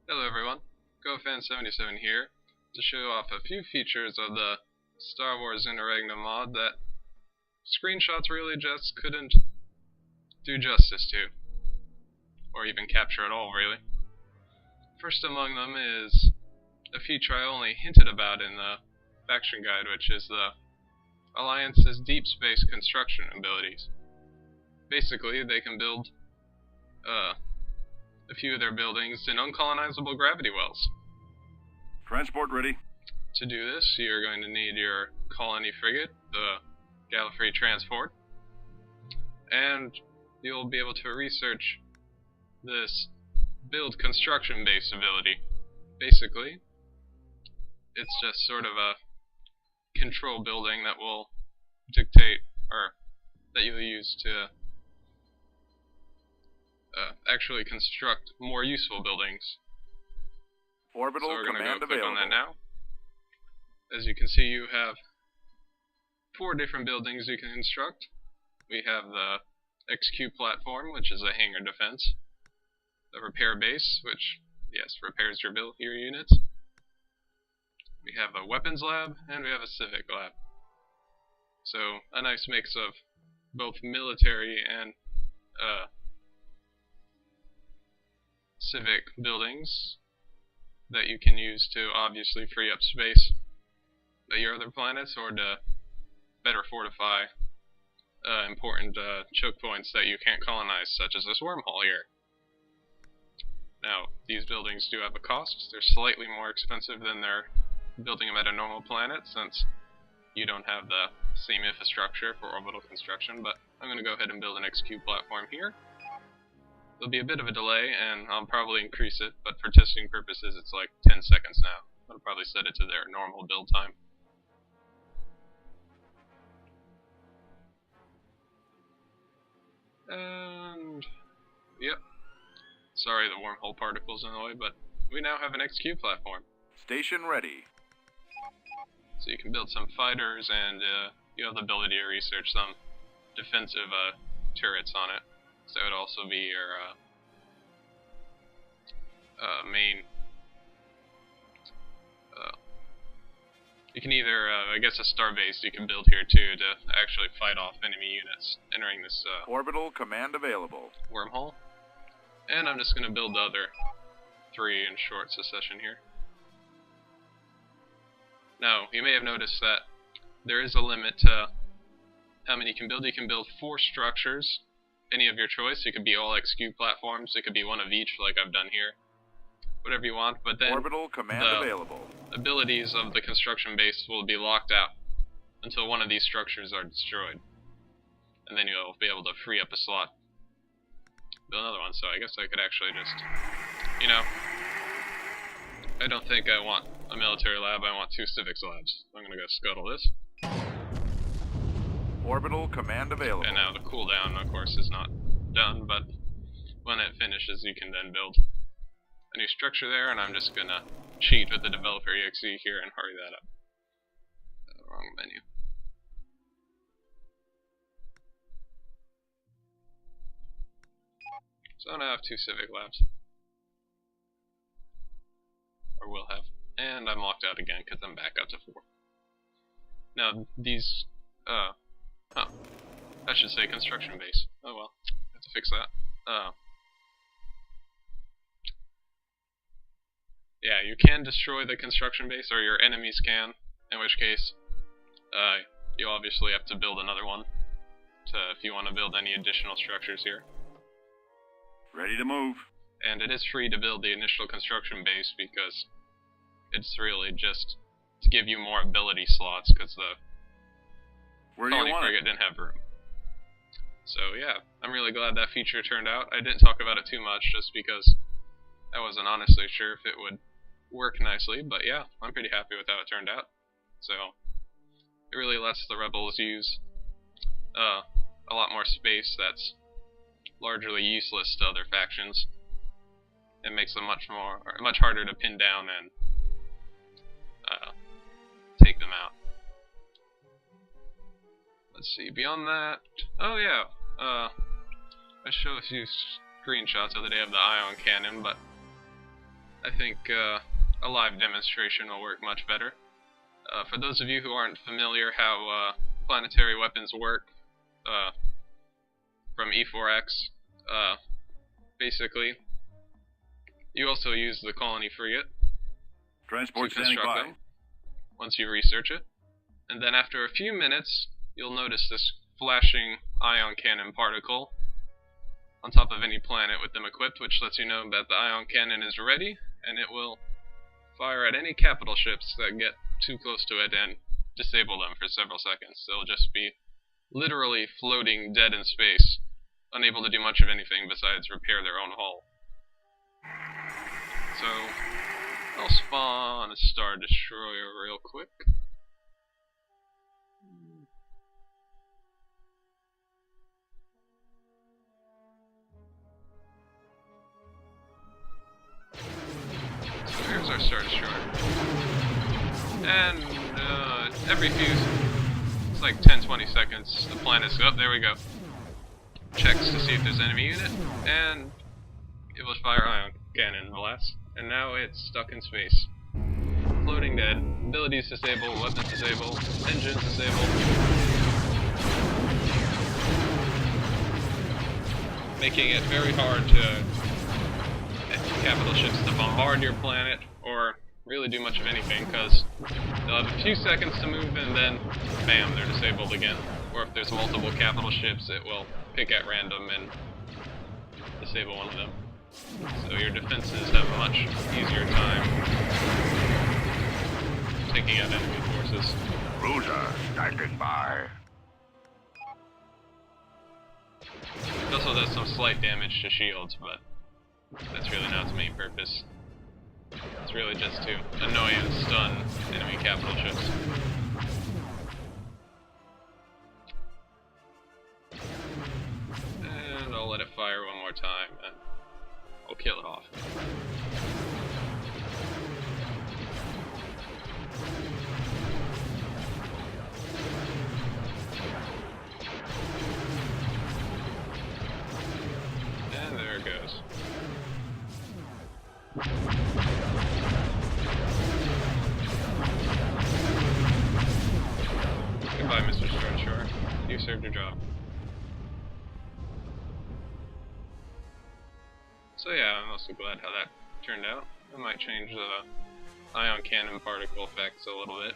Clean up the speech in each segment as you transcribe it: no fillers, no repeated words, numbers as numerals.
Hello everyone, GoFan77 here to show off a few features of the Star Wars Interregnum mod that screenshots really just couldn't do justice to, or even capture at all really. First among them is a feature I only hinted about in the faction guide, which is the Alliance's deep space construction abilities. Basically, they can build a few of their buildings in uncolonizable gravity wells. Transport ready. To do this, you're going to need your colony frigate, the Gallifrey Transport, and you'll be able to research this build construction base ability. Basically, it's just sort of a control building that will dictate, or that you'll use to actually construct more useful buildings. Orbital So we're going to command go click available. on that now. As you can see, you have 4 different buildings you can construct. We have the XQ platform, which is a hangar defense. The repair base, which, yes, repairs your units. We have a weapons lab, and we have a civic lab. So, a nice mix of both military and civic buildings that you can use to obviously free up space at your other planets, or to better fortify important choke points that you can't colonize, such as this wormhole here. Now, these buildings do have a cost. They're slightly more expensive than building them at a normal planet, since you don't have the same infrastructure for orbital construction, but I'm going to go ahead and build an XQ platform here. There'll be a bit of a delay, and I'll probably increase it, but for testing purposes it's like 10 seconds now. I'll probably set it to their normal build time. And yep. Sorry the wormhole particle's in the way, but we now have an XQ platform. Station ready. So you can build some fighters, and you have the ability to research some defensive turrets on it. So it would also be your main. You can either, I guess, a starbase you can build here too to actually fight off enemy units entering this Orbital command available. wormhole. And I'm just going to build the other 3 in short succession here. Now, you may have noticed that there is a limit to how many you can build. You can build 4 structures, any of your choice. It could be all XQ platforms, it could be one of each like I've done here. Whatever you want, but then Orbital command the available. abilities of the construction base will be locked out until one of these structures are destroyed. And then you'll be able to free up a slot, build another one. So I guess I could actually just, you know, I don't think I want a military lab, I want 2 civics labs. I'm gonna go scuttle this. Orbital command available. And now the cooldown, of course, is not done, but when it finishes, you can then build a new structure there, and I'm just gonna cheat with the developer exe here and hurry that up. Wrong menu. So now I have 2 civic labs. Or will have. And I'm locked out again because I'm back up to 4. Now these, I should say construction base. Oh well, I have to fix that. Yeah, you can destroy the construction base, or your enemies can, in which case, you obviously have to build another one if you want to build any additional structures here. Ready to move. And it is free to build the initial construction base because it's really just to give you more ability slots, because the Where do you colony want frigate it? didn't have room. So yeah, I'm really glad that feature turned out. I didn't talk about it too much just because I wasn't honestly sure if it would work nicely, but yeah, I'm pretty happy with how it turned out. So it really lets the rebels use a lot more space that's largely useless to other factions. It makes them much harder to pin down and take them out. Let's see, beyond that, oh yeah, I show a few screenshots of the day of the ion cannon, but I think a live demonstration will work much better. For those of you who aren't familiar how planetary weapons work from E4X, basically, you also use the colony frigate Transport to standing construct by. them once you research it. And then after a few minutes, you'll notice this flashing ion cannon particle on top of any planet with them equipped, which lets you know that the ion cannon is ready, and it will fire at any capital ships that get too close to it and disable them for several seconds. They'll just be literally floating dead in space, unable to do much of anything besides repair their own hull. So, I'll spawn a Star Destroyer real quick. So here's our Star Destroyer. And every few, it's like 10-20 seconds, the planet's, oh, there we go. Checks to see if there's enemy unit, and it will fire ion cannon blast. And now it's stuck in space. Floating dead. Abilities disabled, weapons disabled, engines disabled. Making it very hard to capital ships to bombard your planet or really do much of anything, because they'll have a few seconds to move and then bam, they're disabled again. Or if there's multiple capital ships, it will pick at random and disable one of them. So your defenses have a much easier time taking out enemy forces. Cruiser standing by. It also does some slight damage to shields, but that's really not its main purpose. It's really just to annoy and stun enemy capital ships. And I'll let it fire one more time, and I'll kill it off. And there it goes. Goodbye, Mr. Starshore. You served your job. So yeah, I'm also glad how that turned out. I might change the ion cannon particle effects a little bit.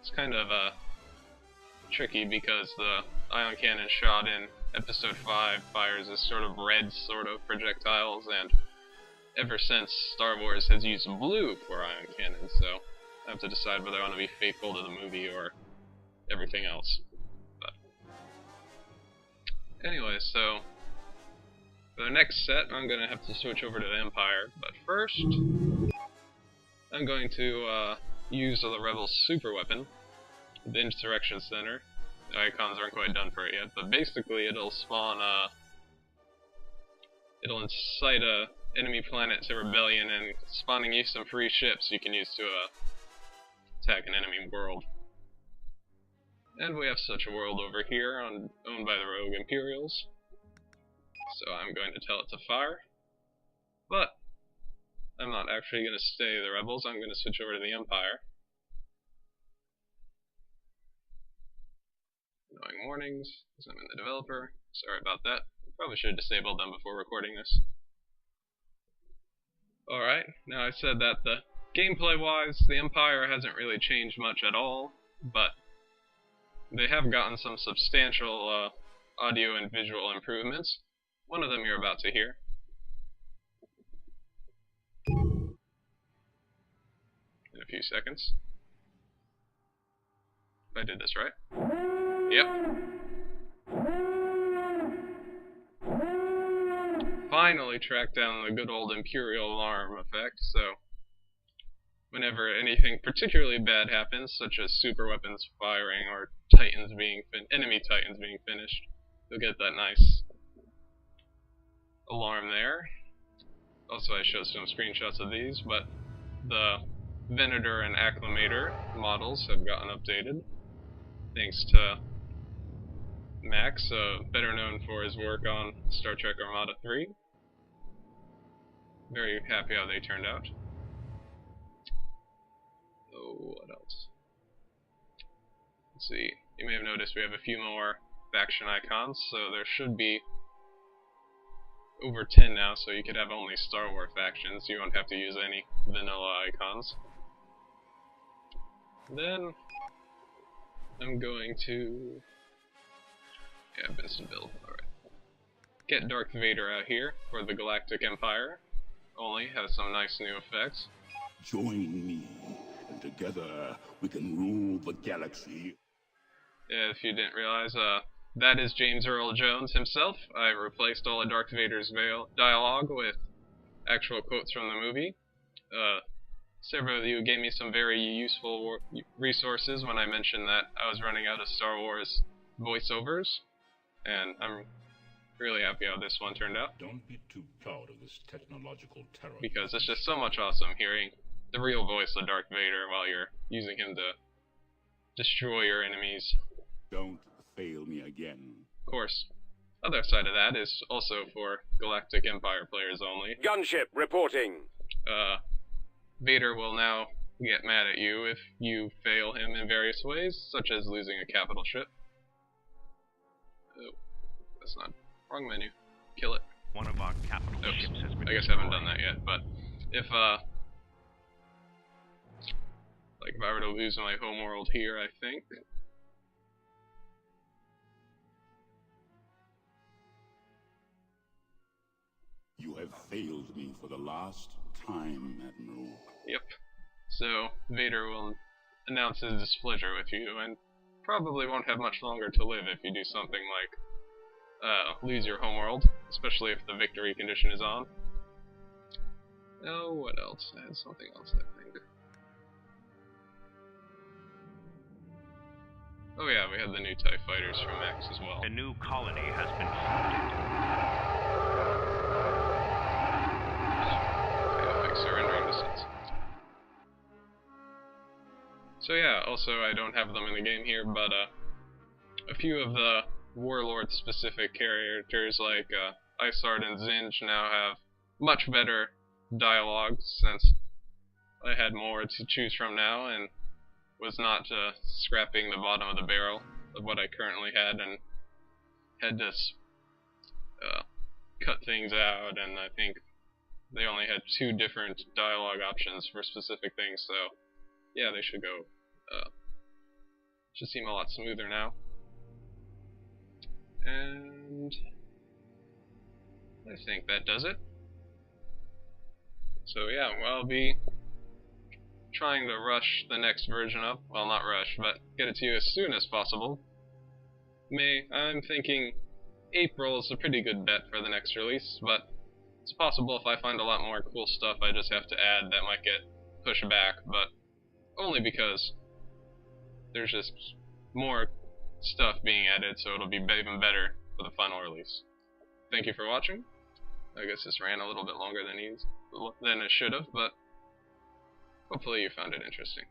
It's kind of tricky because the ion cannon shot in episode 5 fires this sort of red sort of projectiles, and ever since Star Wars has used blue for ion cannons, so I have to decide whether I want to be faithful to the movie or everything else. But anyway, so for the next set, I'm going to have to switch over to the Empire, but first, I'm going to use the Rebels' super weapon, the Insurrection Center. The icons aren't quite done for it yet, but basically it'll spawn it'll incite a enemy planet to rebellion, and spawning you some free ships you can use to attack an enemy world. And we have such a world over here, owned by the Rogue Imperials. So I'm going to tell it to fire. But I'm not actually going to stay the Rebels, I'm going to switch over to the Empire. Annoying warnings, because I'm in the developer. Sorry about that. Probably should have disabled them before recording this. Alright, now I said that the gameplay-wise, the Empire hasn't really changed much at all, but they have gotten some substantial audio and visual improvements. One of them you're about to hear. In a few seconds. If I did this right. Yep. Finally tracked down the good old Imperial alarm effect, so whenever anything particularly bad happens, such as super weapons firing or enemy Titans being finished, you'll get that nice alarm there. Also, I showed some screenshots of these, but the Venator and Acclamator models have gotten updated, thanks to Max, better known for his work on Star Trek Armada 3. Very happy how they turned out. Oh, what else? Let's see. You may have noticed we have a few more faction icons, so there should be over 10 now, so you could have only Star Wars factions. You won't have to use any vanilla icons. Then I'm going to instant build. Alright. Get Darth Vader out here for the Galactic Empire. Only has some nice new effects. Join me, and together we can rule the galaxy. Yeah, if you didn't realize, that is James Earl Jones himself. I replaced all of Darth Vader's dialogue with actual quotes from the movie. Several of you gave me some very useful resources when I mentioned that I was running out of Star Wars voiceovers, and I'm really happy how this one turned out. Don't be too proud of this technological terror. Because it's just so much awesome hearing the real voice of Darth Vader while you're using him to destroy your enemies. Don't fail me again. Of course, other side of that is also for Galactic Empire players only. Gunship reporting. Vader will now get mad at you if you fail him in various ways, such as losing a capital ship. Oh, that's not... wrong menu. Kill it. One of our capital ships has been I guess I haven't done that yet, but if, like if I were to lose my homeworld here, I think... You have failed me for the last time, Admiral. Yep. So, Vader will announce his displeasure with you, and probably won't have much longer to live if you do something like, lose your homeworld, especially if the victory condition is on. Oh, what else? I had something else, I think. Oh yeah, we had the new TIE fighters from Max as well. A new colony has been founded. Surrendering distance. So yeah, also I don't have them in the game here, but a few of the Warlord-specific characters like Isard and Zinj now have much better dialogue since I had more to choose from now and was not scrapping the bottom of the barrel of what I currently had and had to cut things out, and I think they only had 2 different dialogue options for specific things, so yeah, they should go, should seem a lot smoother now. And I think that does it. So yeah, well, I'll be trying to rush the next version up, well, not rush, but get it to you as soon as possible. I'm thinking April is a pretty good bet for the next release, but it's possible if I find a lot more cool stuff I just have to add that might get pushed back, but only because there's just more stuff being added, so it'll be even better for the final release. Thank you for watching. I guess this ran a little bit longer than it should have, but hopefully you found it interesting.